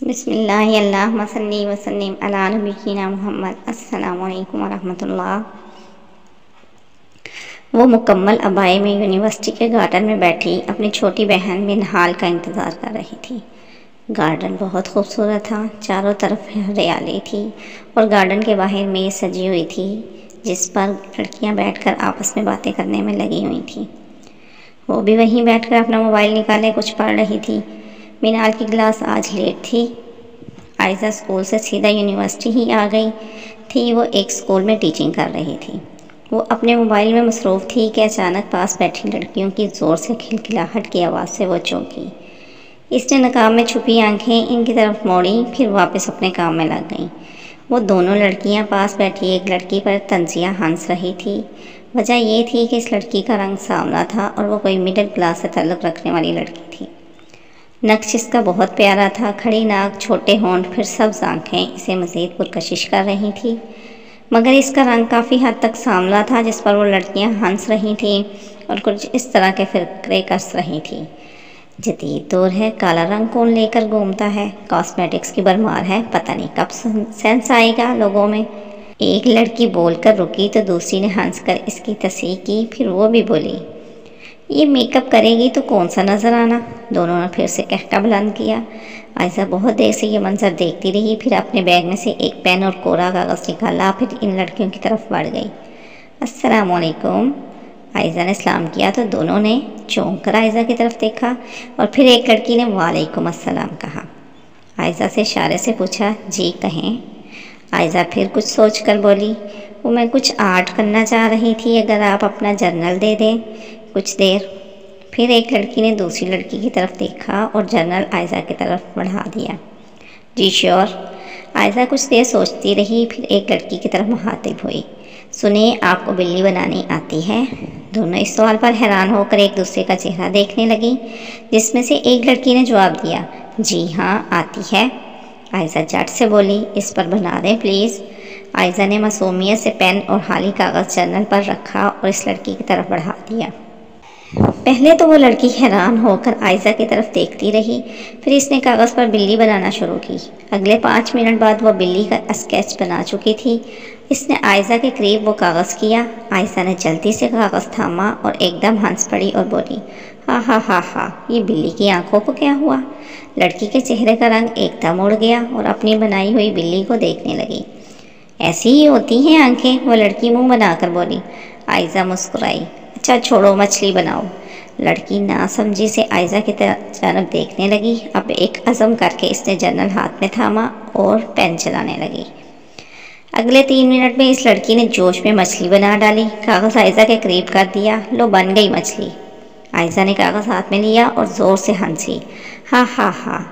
بسم اللہ اللہم صلی وسلم علی نبینا محمد۔ السلام علیکم ورحمۃ اللہ۔ وہ مکمل عبائی میں یونیورسٹی کے گارڈن میں بیٹھی اپنی چھوٹی بہن منہال کا انتظار کر رہی تھی۔ گارڈن بہت خوبصورت تھا، چاروں طرف ہریالی تھی اور گارڈن کے باہر میز سجی ہوئی تھی جس پر لڑکیاں بیٹھ کر آپس میں باتیں کرنے میں لگی ہوئی تھیں۔ وہ بھی وہیں بیٹھ کر اپنا موبائل نکالے کچھ پڑھ رہی تھی۔ منہال کی کلاس آج لیٹ تھی۔ عائزہ اسکول سے سیدھا یونیورسٹی ہی آ گئی تھی۔ وہ ایک اسکول میں ٹیچنگ کر رہی تھی۔ وہ اپنے موبائل میں مصروف تھی کہ اچانک پاس بیٹھی لڑکیوں کی زور سے کھلکھلاہٹ کی آواز سے وہ چونکی۔ اس نے نقاب میں چھپی آنکھیں ان کی طرف موڑیں، پھر واپس اپنے کام میں لگ گئیں۔ وہ دونوں لڑکیاں پاس بیٹھی ایک لڑکی پر طنزیہ ہنس رہی تھی۔ وجہ یہ تھی کہ اس لڑکی کا رنگ سانولا تھا اور وہ کوئی مڈل کلاس سے تعلق رکھنے والی لڑکی تھی۔ نقش اس کا بہت پیارا تھا، کھڑی ناک، چھوٹے ہونٹ، پھر سبز آنکھیں اسے مزید پرکشش کر رہی تھیں۔ مگر اس کا رنگ کافی حد تک سانولا تھا جس پر وہ لڑکیاں ہنس رہی تھیں اور کچھ اس طرح کے فکرے کس رہی تھیں۔ جدید دور ہے، کالا رنگ کون لے کر گھومتا ہے، کاسمیٹکس کی بھرمار ہے، پتہ نہیں کب سینس آئے گا لوگوں میں۔ ایک لڑکی بول کر رکی تو دوسری نے ہنس کر اس کی تصحیح کی، پھر وہ بھی بولی، یہ میک اپ کرے گی تو کون سا نظر آنا۔ دونوں نے پھر سے کہکا بلند کیا۔ عائزہ بہت دیر سے یہ منظر دیکھتی رہی، پھر اپنے بیگ میں سے ایک پین اور کوڑا کاغذ نکالا، پھر ان لڑکیوں کی طرف بڑھ گئی۔ السلام علیکم۔ عائزہ نے سلام کیا تو دونوں نے چونک کر عائزہ کی طرف دیکھا اور پھر ایک لڑکی نے وعلیکم السلام کہا۔ عائزہ سے اشارے سے پوچھا، جی کہیں۔ عائزہ پھر کچھ سوچ کر بولی، وہ میں کچھ آرٹ کرنا چاہ رہی تھی، اگر آپ اپنا جرنل دے دیں کچھ دیر۔ پھر ایک لڑکی نے دوسری لڑکی کی طرف دیکھا اور جرنل عائزہ کی طرف بڑھا دیا۔ جی شیور۔ عائزہ کچھ دیر سوچتی رہی، پھر ایک لڑکی کی طرف مخاطب ہوئی، سنیں آپ کو بلی بنانی آتی ہے؟ دونوں اس سوال پر حیران ہو کر ایک دوسرے کا چہرہ دیکھنے لگیں، جس میں سے ایک لڑکی نے جواب دیا، جی ہاں آتی ہے۔ عائزہ جھٹ سے بولی، اس پر بنا دیں پلیز۔ عائزہ نے معصومیت سے پین اور خالی کاغذ جرنل پر رکھا اور اس لڑکی کی طرف بڑھا دیا۔ پہلے تو وہ لڑکی حیران ہو کر عائزہ کی طرف دیکھتی رہی، پھر اس نے کاغذ پر بلی بنانا شروع کی۔ اگلے 5 منٹ بعد وہ بلی کا اسکیچ بنا چکی تھی۔ اس نے عائزہ کے قریب وہ کاغذ کیا۔ عائزہ نے جلدی سے کاغذ تھاما اور ایک دم ہنس پڑی اور بولی، ہاں ہاں ہاں ہاں، یہ بلی کی آنکھوں کو کیا ہوا؟ لڑکی کے چہرے کا رنگ ایک دم اڑ گیا اور اپنی بنائی ہوئی بلی کو دیکھنے لگی۔ ایسی ہی ہوتی ہیں آنکھیں، وہ لڑکی منہ بنا کر بولی۔ عائزہ مسکرائی، اچھا چھوڑو مچھلی بناؤ۔ لڑکی ناسمجھی سے عائزہ کی جانب دیکھنے لگی۔ اب ایک عزم کر کے اس نے جرنل ہاتھ میں تھاما اور پین چلانے لگی۔ اگلے 3 منٹ میں اس لڑکی نے جوش میں مچھلی بنا ڈالی، کاغذ عائزہ کے قریب کر دیا، لو بن گئی مچھلی۔ عائزہ نے کاغذ ہاتھ میں لیا اور زور سے ہنسی، ہاں ہاں ہاں،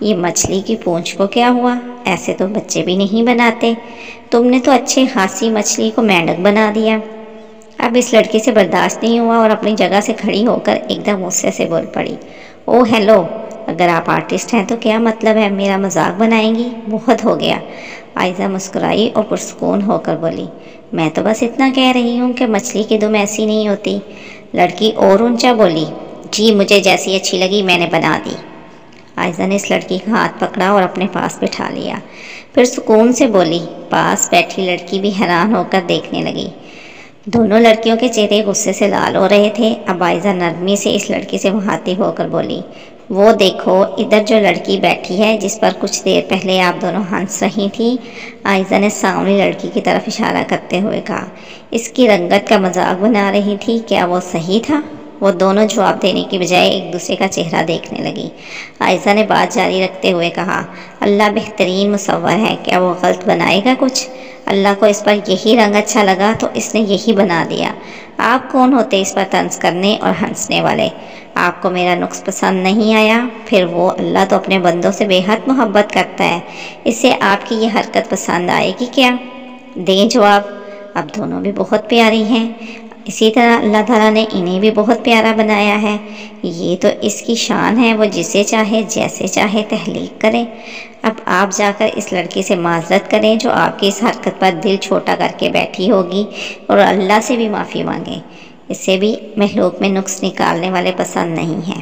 یہ مچھلی کی پونچھ کو کیا ہوا؟ ایسے تو بچے بھی نہیں بناتے، تم نے تو اچھے خاصی مچھلی کو مینڈک بنا دیا۔ اب اس لڑکی سے برداشت نہیں ہوا اور اپنی جگہ سے کھڑی ہو کر ایک دم غصے سے بول پڑی، او ہیلو، اگر آپ آرٹسٹ ہیں تو کیا مطلب ہے میرا مذاق بنائیں گی؟ بہت ہو گیا۔ عائزہ مسکرائی اور پرسکون ہو کر بولی، میں تو بس اتنا کہہ رہی ہوں کہ مچھلی کی دم ایسی نہیں ہوتی۔ لڑکی اور اونچا بولی، جی مجھے جیسی اچھی لگی میں نے بنا دی۔ عائزہ نے اس لڑکی کا ہاتھ پکڑا اور اپنے پاس بٹھا لیا، پھر سکون سے بولی۔ پاس بیٹھی لڑکی بھی حیران ہو کر دیکھنے لگی۔ دونوں لڑکیوں کے چہرے غصے سے لال ہو رہے تھے۔ اب عائزہ نرمی سے اس لڑکی سے مخاطب ہو کر بولی، وہ دیکھو ادھر جو لڑکی بیٹھی ہے جس پر کچھ دیر پہلے آپ دونوں ہنس رہی تھیں۔ عائزہ نے سامنے لڑکی کی طرف اشارہ کرتے ہوئے کہا، اس کی رنگت کا مذاق بنا رہی تھی، کیا وہ صحیح تھا؟ وہ دونوں جواب دینے کی بجائے ایک دوسرے کا چہرہ دیکھنے لگی۔ عائزہ نے بات جاری رکھتے ہوئے کہا، اللہ بہترین مصور ہے، کیا وہ غلط بنائے گا کچھ؟ اللہ کو اس پر یہی رنگ اچھا لگا تو اس نے یہی بنا دیا۔ آپ کون ہوتے اس پر طنز کرنے اور ہنسنے والے؟ آپ کو میرا نقص پسند نہیں آیا؟ پھر وہ اللہ تو اپنے بندوں سے بے حد محبت کرتا ہے، اس سے آپ کی یہ حرکت پسند آئے گی کیا؟ دیں جواب۔ اب دونوں بھی بہت پیاری ہیں، اسی طرح اللہ تعالیٰ نے انہیں بھی بہت پیارا بنایا ہے، یہ تو اس کی شان ہے، وہ جسے چاہے جیسے چاہے تخلیق کرے۔ اب آپ جا کر اس لڑکی سے معذرت کریں جو آپ کی اس حرکت پر دل چھوٹا کر کے بیٹھی ہوگی، اور اللہ سے بھی معافی مانگیں، اسے بھی مخلوق میں نقص نکالنے والے پسند نہیں ہیں۔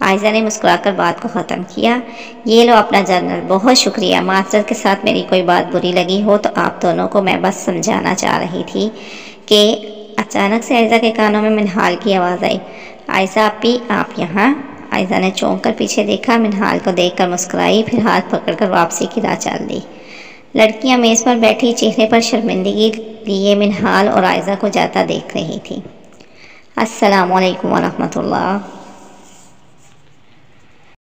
عائزہ نے مسکرا کر بات کو ختم کیا۔ یہ لو اپنا جنرل، بہت شکریہ، معذرت کے ساتھ میری کوئی بات بری لگی ہو تو آپ دونوں کو میں بس سمجھانا چاہ رہی تھی کہ اچانک سے عائزہ کے کانوں میں منہال کی آواز آئی۔ عائزہ اپی آپ یہاں؟ عائزہ نے چونک کر پیچھے دیکھا، منہال کو دیکھ کر مسکرائی، پھر ہاتھ پکڑ کر واپسی کی راہ چل دی۔ لڑکیاں میز پر بیٹھی چہرے پر شرمندگی لیے منہال اور عائزہ کو جاتا دیکھ رہی تھی۔ السلام علیکم ورحمۃ اللہ۔